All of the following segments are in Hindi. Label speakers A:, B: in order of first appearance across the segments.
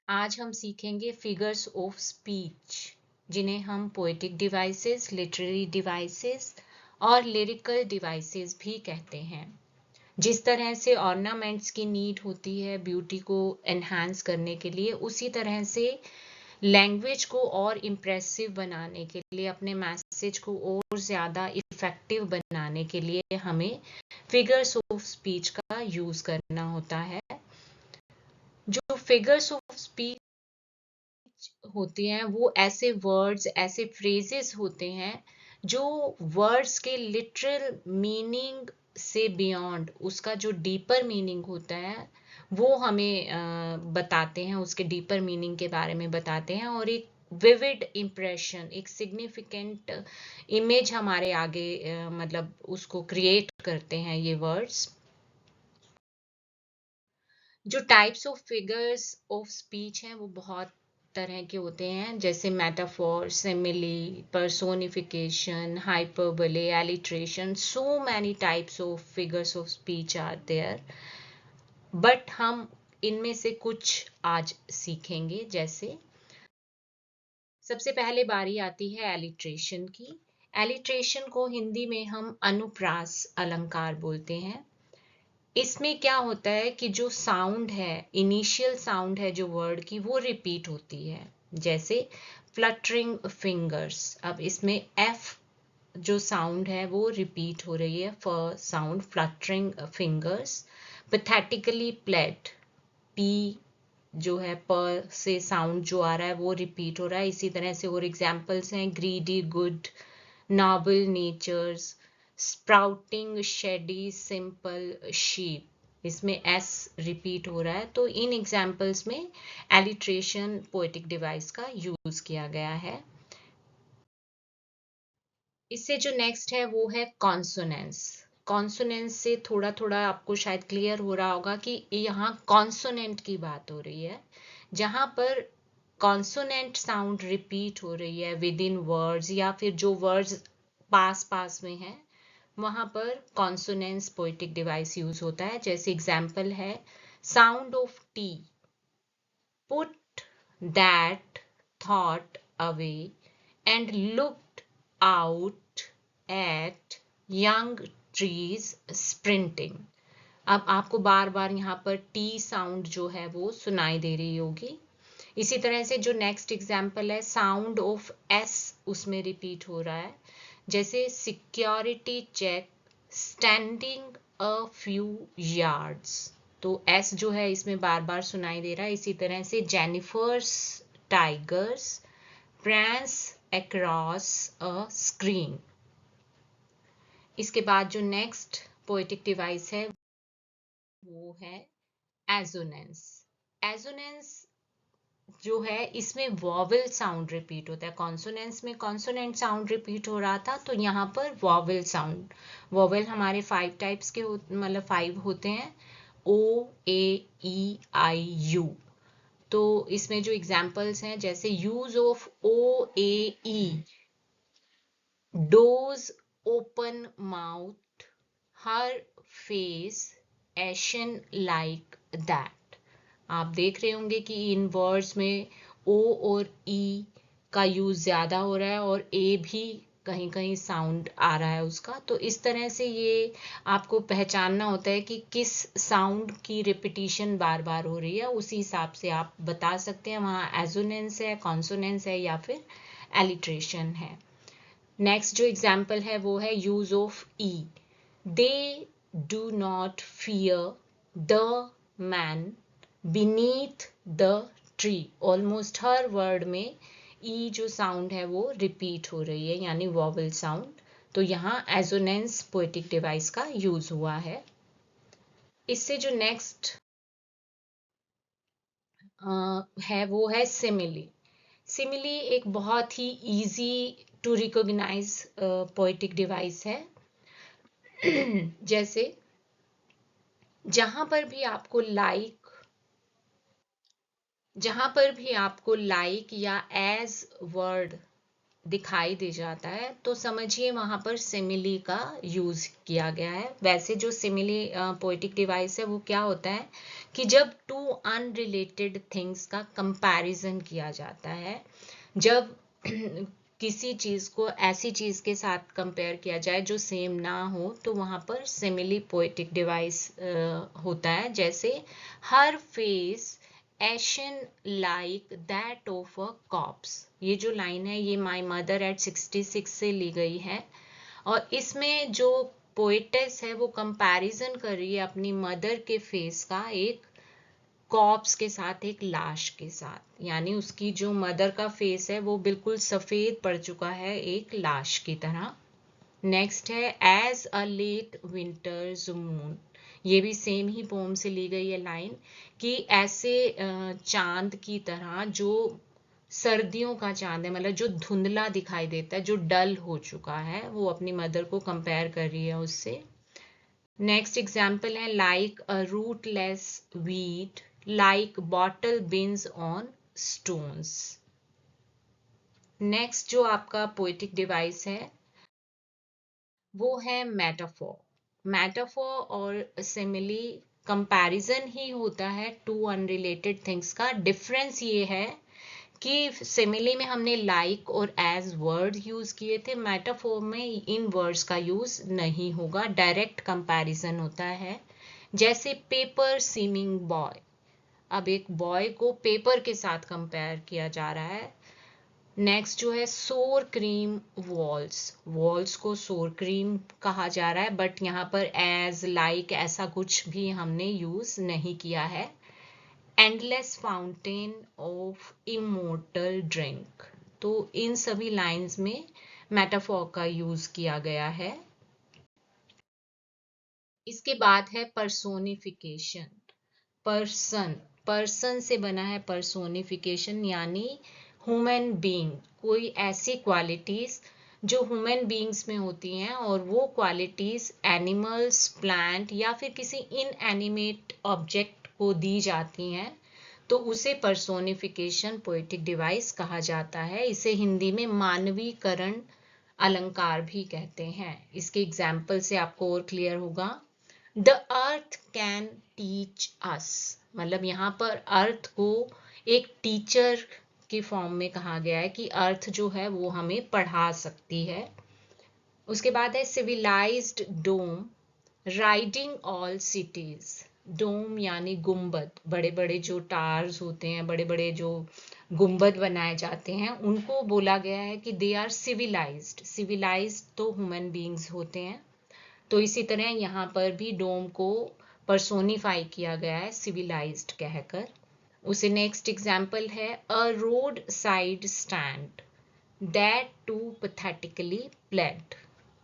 A: आज हम सीखेंगे फिगर्स ऑफ स्पीच, जिन्हें हम पोएटिक डिवाइसेस, लिटरेरी डिवाइसेस और लिरिकल डिवाइसेस भी कहते हैं। जिस तरह से ऑर्नामेंट्स की नीड होती है ब्यूटी को एनहांस करने के लिए, उसी तरह से लैंग्वेज को और इम्प्रेसिव बनाने के लिए, अपने मैसेज को और ज़्यादा इफ़ेक्टिव बनाने के लिए हमें फिगर्स ऑफ स्पीच का यूज़ करना होता है। जो फिगर्स ऑफ स्पीच होती हैं वो ऐसे वर्ड्स, ऐसे फ्रेजेस होते हैं जो वर्ड्स के लिटरल मीनिंग से बियॉन्ड, उसका जो डीपर मीनिंग होता है वो हमें बताते हैं, उसके डीपर मीनिंग के बारे में बताते हैं और एक विविड इम्प्रेशन, एक सिग्निफिकेंट इमेज हमारे आगे मतलब उसको क्रिएट करते हैं ये वर्ड्स। जो types of figures of speech हैं वो बहुत तरह के होते हैं, जैसे metaphor, simile, personification, hyperbole, alliteration. So many types of figures of speech are there, but हम इनमें से कुछ आज सीखेंगे। जैसे सबसे पहले बारी आती है एलिट्रेशन की। एलिट्रेशन को हिंदी में हम अनुप्रास अलंकार बोलते हैं। इसमें क्या होता है कि जो साउंड है, इनिशियल साउंड है जो वर्ड की, वो रिपीट होती है। जैसे फ्लटरिंग फिंगर्स, अब इसमें एफ जो साउंड है वो रिपीट हो रही है, फ sound, fluttering fingers. Pathetically played, P जो है प से साउंड जो आ रहा है वो रिपीट हो रहा है। इसी तरह से और एग्जांपल्स हैं, greedy good, noble natures, sprouting shady simple sheep. इसमें एस रिपीट हो रहा है। तो इन एग्जांपल्स में एलिट्रेशन पोएटिक डिवाइस का यूज किया गया है। इससे जो नेक्स्ट है वो है कॉन्सोनेंस। कॉन्सोनेंस से थोड़ा थोड़ा आपको शायद क्लियर हो रहा होगा कि यहाँ कॉन्सोनेंट की बात हो रही है, जहां पर कॉन्सोनेंट साउंड रिपीट हो रही है विद इन वर्ड्स, या फिर जो वर्ड्स पास पास में हैं वहां पर कॉन्सोनेंस पोएटिक डिवाइस यूज होता है। जैसे एग्जाम्पल है, sound of T, put that thought away and looked out at young trees sprinting। अब आपको बार बार यहाँ पर टी साउंड जो है वो सुनाई दे रही होगी। इसी तरह से जो नेक्स्ट एग्जाम्पल है, साउंड ऑफ एस उसमें रिपीट हो रहा है। जैसे security check standing a few yards, तो एस जो है इसमें बार बार सुनाई दे रहा है। इसी तरह से Jennifer's tigers prance across a screen। इसके बाद जो नेक्स्ट पोएटिक डिवाइस है वो है एजोनेंस। एजोनेंस जो है इसमें वॉवेल साउंड रिपीट होता है। कॉन्सोनेंस में कॉन्सोनेंट साउंड रिपीट हो रहा था, तो यहाँ पर वॉवेल साउंड। वॉवेल हमारे 5 टाइप्स के मतलब 5 होते हैं, ओ, ए, ई, आई, यू। तो इसमें जो एग्जाम्पल्स हैं, जैसे use of O, A, E, those open mouth, her face ashen like that. आप देख रहे होंगे कि इन वर्ड्स में ओ और ई का यूज ज्यादा हो रहा है और ए भी कहीं कहीं साउंड आ रहा है उसका। तो इस तरह से ये आपको पहचानना होता है कि किस साउंड की रिपीटिशन बार बार हो रही है, उसी हिसाब से आप बता सकते हैं वहाँ एजोनेंस है, कॉन्सोनेंस है या फिर एलिट्रेशन है। नेक्स्ट जो एग्जाम्पल है वो है use of E. They do not fear the man beneath the tree. Almost her word में ई जो साउंड है वो रिपीट हो रही है, यानी वॉवल साउंड। तो यहाँ एजोनेंस पोएटिक डिवाइस का यूज हुआ है। इससे जो नेक्स्ट है वो है सिमिली। सिमिली एक बहुत ही easy to recognise poetic device है। जैसे जहां पर भी आपको लाइक, जहां पर भी आपको लाइक या एज वर्ड दिखाई दे जाता है तो समझिए वहां पर सिमिली का यूज किया गया है। वैसे जो सिमिली पोएटिक डिवाइस है वो क्या होता है कि जब टू अनरिलेटेड थिंग्स का कंपैरिजन किया जाता है, जब किसी चीज को ऐसी चीज के साथ कंपेयर किया जाए जो सेम ना हो, तो वहां पर सिमिली पोएटिक डिवाइस होता है। जैसे her face ashen like that of a corpse, ये जो लाइन है ये माय मदर एट 66 से ली गई है। और इसमें जो पोएटेस है वो कंपैरिजन कर रही है अपनी मदर के फेस का एक कॉप्स के साथ, एक लाश के साथ। यानी उसकी जो मदर का फेस है वो बिल्कुल सफेद पड़ चुका है एक लाश की तरह। नेक्स्ट है as a late winter's moon, ये भी सेम ही पोम से ली गई है लाइन कि ऐसे चांद की तरह जो सर्दियों का चांद है, मतलब जो धुंधला दिखाई देता है, जो डल हो चुका है, वो अपनी मदर को कंपेयर कर रही है उससे। नेक्स्ट एग्जाम्पल है like a rootless wheat like bottle beans on stones. Next जो आपका पोएटिक डिवाइस है वो है मेटाफोर। मेटाफोर और सिमिली कंपैरिजन ही होता है टू अनरिलेटेड थिंग्स का। डिफरेंस ये है कि सिमिली में हमने लाइक और एज वर्ड यूज किए थे, मेटाफोर में इन वर्ड्स का यूज नहीं होगा, डायरेक्ट कंपैरिजन होता है। जैसे पेपर सीमिंग बॉय, अब एक बॉय को पेपर के साथ कंपेयर किया जा रहा है। नेक्स्ट जो है सोर क्रीम वॉल्स, वॉल्स को सोर क्रीम कहा जा रहा है, बट यहाँ पर एज लाइक ऐसा कुछ भी हमने यूज नहीं किया है। Endless fountain of immortal drink, तो इन सभी लाइंस में मेटाफोर का यूज किया गया है। इसके बाद है पर्सोनिफिकेशन। पर्सन, पर्सन से बना है पर्सोनिफिकेशन, यानी ह्यूमन बीइंग, कोई ऐसी क्वालिटीज जो ह्यूमन बीइंग्स में होती हैं और वो क्वालिटीज एनिमल्स, प्लांट या फिर किसी इनएनिमेट ऑब्जेक्ट को दी जाती हैं, तो उसे पर्सोनिफिकेशन पोएटिक डिवाइस कहा जाता है। इसे हिंदी में मानवीकरण अलंकार भी कहते हैं। इसके एग्जाम्पल से आपको और क्लियर होगा। The earth can teach us, मतलब यहाँ पर अर्थ को एक टीचर के फॉर्म में कहा गया है कि अर्थ जो है वो हमें पढ़ा सकती है। उसके बाद है सिविलाइज्ड डोम राइडिंग ऑल सिटीज। डोम यानी गुंबद, बड़े बड़े जो टावर्स होते हैं, बड़े बड़े जो गुंबद बनाए जाते हैं, उनको बोला गया है कि दे आर सिविलाइज्ड। सिविलाइज्ड तो ह्यूमन बीइंग्स होते हैं, तो इसी तरह यहाँ पर भी डोम को पर्सोनिफाई किया गया है सिविलाइज्ड कहकर। उसे नेक्स्ट एग्जाम्पल है a road side stand that too pathetically played,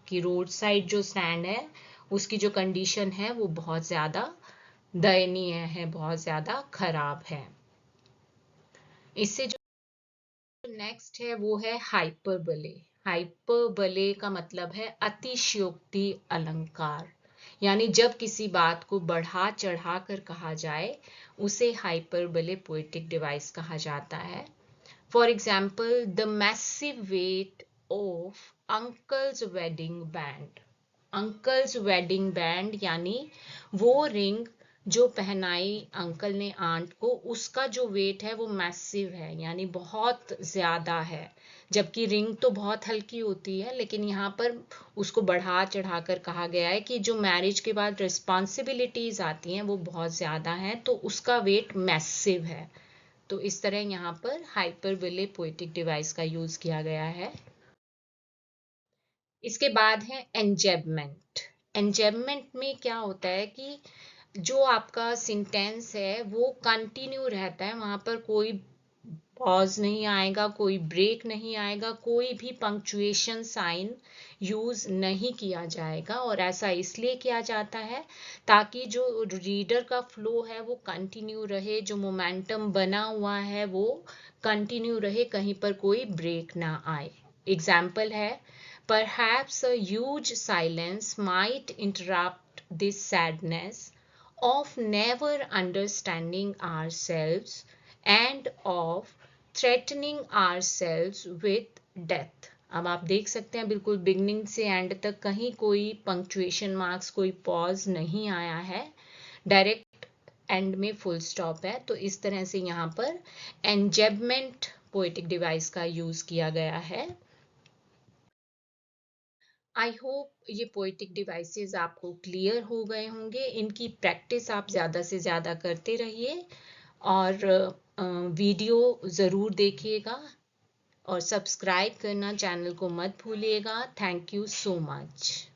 A: कि रोड साइड जो स्टैंड है उसकी जो कंडीशन है वो बहुत ज्यादा दयनीय है, बहुत ज्यादा खराब है। इससे जो नेक्स्ट है वो है हाइपरबले। हाइपरबले का मतलब है अतिशयोक्ति अलंकार, यानी जब किसी बात को बढ़ा चढ़ा कर कहा जाए उसे हाइपरबले पोएटिक डिवाइस कहा जाता है। For example the massive weight of uncle's wedding band. Uncle's wedding band यानी वो रिंग जो पहनाई अंकल ने आंट को, उसका जो वेट है वो मैसिव है, यानी बहुत ज्यादा है। जबकि रिंग तो बहुत हल्की होती है, लेकिन यहाँ पर उसको बढ़ा चढ़ा कर कहा गया है कि जो मैरिज के बाद रिस्पॉन्सिबिलिटीज आती हैं वो बहुत ज्यादा हैं, तो उसका वेट मैसिव है। तो इस तरह यहाँ पर हाइपरबोले पोएटिक डिवाइस का यूज किया गया है। इसके बाद है एंजेबमेंट। एंजेबमेंट में क्या होता है कि जो आपका सेंटेंस है वो कंटिन्यू रहता है, वहां पर कोई पॉज नहीं आएगा, कोई ब्रेक नहीं आएगा, कोई भी पंक्चुएशन साइन यूज नहीं किया जाएगा। और ऐसा इसलिए किया जाता है ताकि जो रीडर का फ्लो है वो कंटिन्यू रहे, जो मोमेंटम बना हुआ है वो कंटिन्यू रहे, कहीं पर कोई ब्रेक ना आए। एग्जाम्पल है perhaps a huge silence might interrupt this sadness of never understanding ourselves and of threatening ourselves with death. अब आप देख सकते हैं बिल्कुल बिगनिंग से एंड तक कहीं कोई पंक्चुएशन मार्क्स, कोई पॉज नहीं आया है, डायरेक्ट एंड में फुल स्टॉप है। तो इस तरह से यहाँ पर एंजेबमेंट पोएटिक डिवाइस का यूज किया गया है। आई होप ये पोएटिक डिवाइसेस आपको क्लियर हो गए होंगे। इनकी प्रैक्टिस आप ज़्यादा से ज़्यादा करते रहिए और वीडियो ज़रूर देखिएगा और सब्सक्राइब करना चैनल को मत भूलिएगा। Thank you so much.